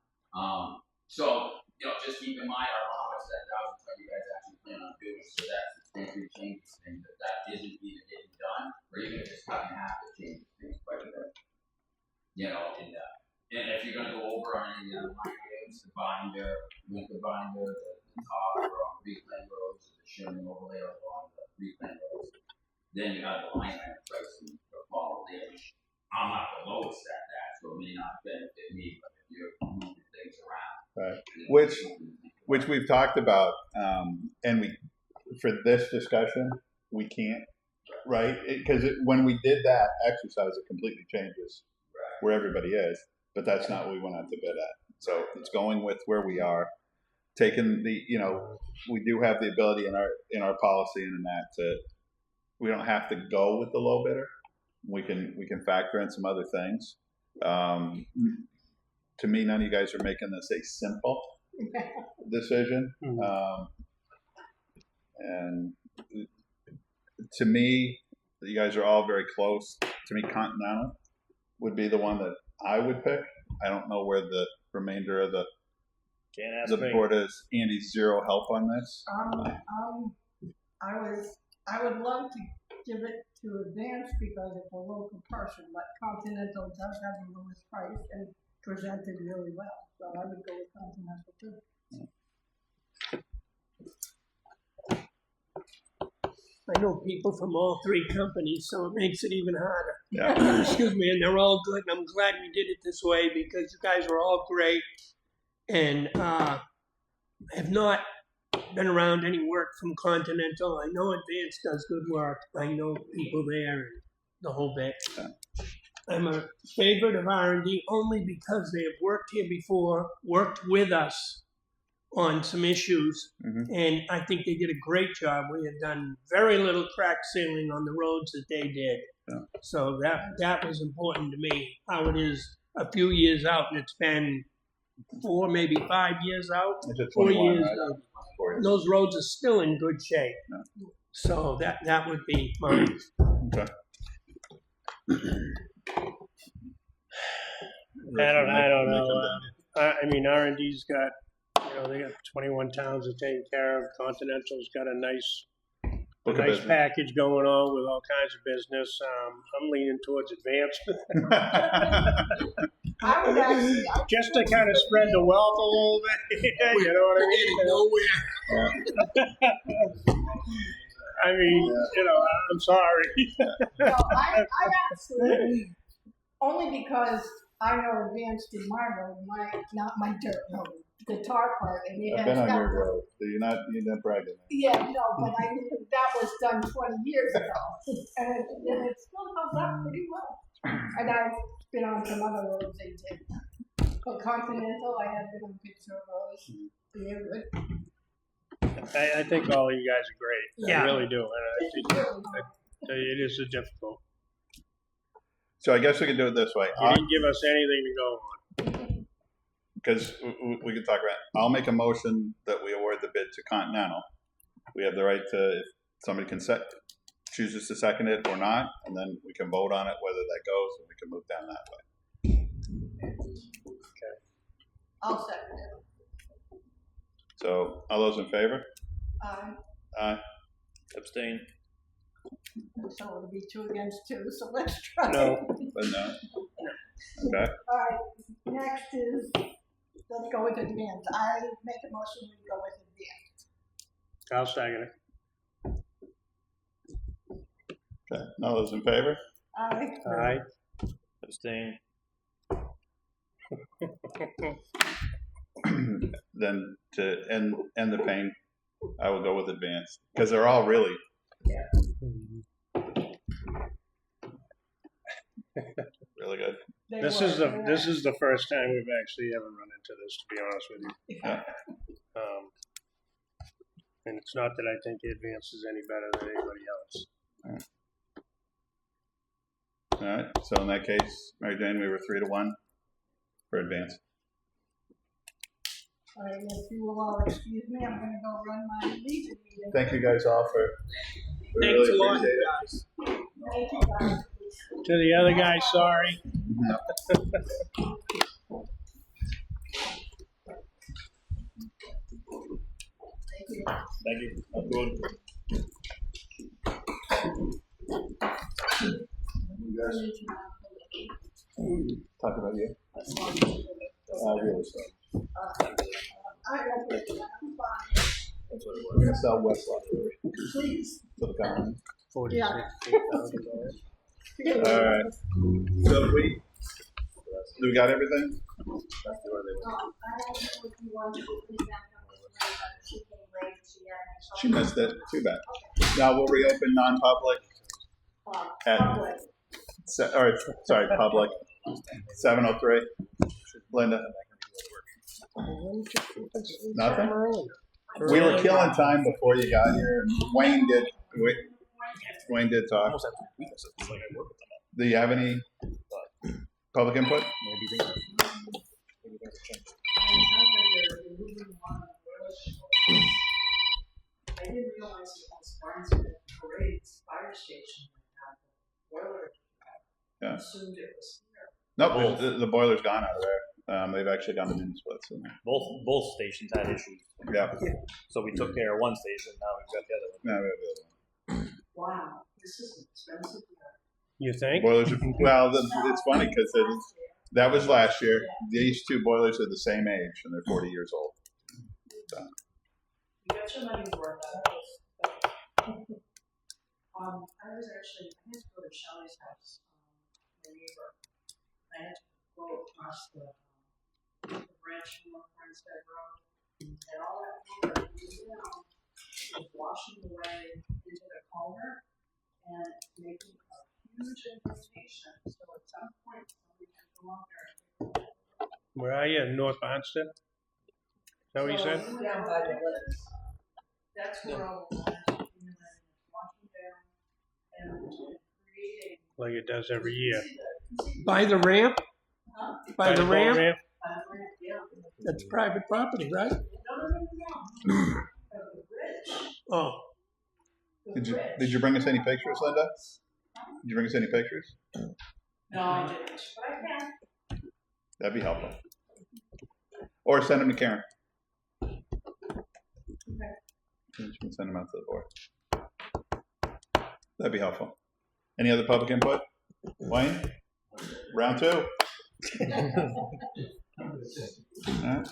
So, just keep in mind, I don't know how much that 1,000 ton you guys actually plan on doing, so that substantially changes things, that isn't either getting done, or even if it's cutting half, it changes things quite a bit. And if you're gonna go over on any of the line items, the binder, winter binder, the top, or on reclaim roads, the shimming overlay along the reclaim roads, then you have the line item pricing for follow there. I'm not the lowest at that, so it may not benefit me, but if you're moving things around. Right. you know, Which we've talked about, and we for this discussion we can't, right? Because when we did that exercise, it completely changes where everybody is. But that's not what we went out to bid at. So it's going with where we are, taking the we do have the ability in our policy and in that to we don't have to go with the low bidder. We can factor in some other things. To me, none of you guys are making this a simple decision. And to me, you guys are all very close. To me, Continental would be the one that I would pick. I don't know where the remainder of the Can't ask me. board is. Andy's zero help on this. I would love to give it to Advance because it's a local person, but Continental does have the lowest price and presented really well, so I would go with Continental too. I know people from all three companies, so it makes it even harder. Yeah. Excuse me, and they're all good, and I'm glad we did it this way because you guys were all great, and have not been around any work from Continental. I know Advance does good work. I know people there and the whole bit. I'm a favorite of R&D only because they have worked here before, worked with us on some issues, and I think they did a great job. We have done very little crack sealing on the roads that they did. Yeah. So that was important to me. How it is a few years out, and it's been 4, maybe 5 years out, It's a 4 21, years right? out. 4 years. Those roads are still in good shape. Yeah. So that would be mine. Okay. I don't know. I mean, R&D's got, they got 21 towns to take care of. Continental's got a nice Book of business. package going on with all kinds of business. I'm leaning towards advancement. I would actually, Just to kind of spread the wealth a little bit. You know what I mean? I mean, I'm sorry. no, I actually, only because I know Advance did my road, not my dirt road, the tar part, and it I've has been on your got- road, so you're not bragging. Yeah, no, but I knew that was done 20 years ago, and it still holds up pretty well. And I've been on some other roads they did. But Continental, I have been on picture roads. They're good. I think all of you guys are great. Yeah. I really do. And I think it is a difficult. So I guess we can do it this way. You didn't give us anything to go on. Because we can talk about it. I'll make a motion that we award the bid to Continental. We have the right to, if somebody can chooses to second it or not, and then we can vote on it, whether that goes, and we can move down that way. I'll second it. So, all those in favor? Aye. Abstain. So it'll be 2 against 2, so let's try. No. But no. Okay. All right, next is, let's go with advance. I make a motion, we go with advance. I'll second it. Okay. All those in favor? Aye. All right. Abstain. Then to end the pain, I will go with advance because they're all really really good. This is the first time we've actually ever run into this, to be honest with you. Yeah. And it's not that I think Advance is any better than anybody else. All right. So in that case, Mary Jane, we were 3-1 for advance. All right, if you will all excuse me, I'm gonna go run my legion meeting. Thank you guys all for. We Thanks really a lot, appreciate it. guys. Thank you, guys. To the other guy, sorry. Thank you. I'm good. You guys talk about you. Really sorry. I don't think I'm fine. We're gonna sell West Lot Please. to the company. $46,000. All right. So do we got everything? I don't know if you want to open back up, but she came late, she had. She missed it. Too bad. Now we'll reopen non-public at Public. public 7:03. Linda. Nothing. We were killing time before you got here, and Wayne did talk. Do you have any public input? I didn't realize it was Barnesville Parade's fire station right now. The boiler. Yeah. Assumed it was here. Nope, the boiler's gone out of there. They've actually done the mini splits. Both stations had issues. Yeah. So we took care of one station. Now we've got the other one. No, we have the other one. Wow, this is expensive. You think? Boilers are, well, it's funny because that was last year. These two boilers are the same age and they're 40 years old. So. You got your money's worth out of this. I had to go to Shelley's house, my neighbor. I had to go across the branch from Farmstead Road, and all that water down was washing away into the culvert and making a huge indentation. So at some point, somebody had to go out there. Where are you? North Barnstead? Is that what you said? Down by the lakes. That's where all the water is accumulating, washing down and creating. Like it does every year. By the ramp? By the boat ramp? Yeah. That's private property, right? No. The bridge. Oh, Did you bring us any pictures, Linda? Did you bring us any pictures? No, I didn't, but I can. That'd be helpful. Or send them to Karen. She can send them out to the board. That'd be helpful. Any other public input? Wayne? Round 2. Alright.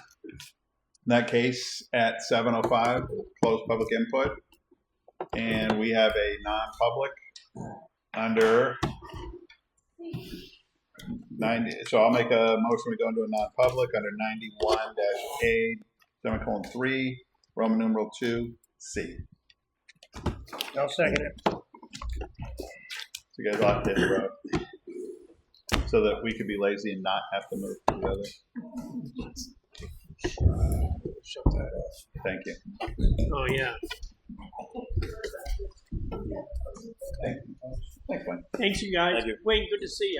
In that case, at 7:05, we'll close public input. And we have a non-public under 90. So I'll make a motion we go into a non-public under 91-A, semicolon 3, Roman numeral 2C. I'll second it. So you guys all have to hit the road. So that we could be lazy and not have to move to the other. Shut that off. Thank you. Oh, yeah. Thanks, Wayne. Thanks, you guys. Thank you. Wayne, good to see you.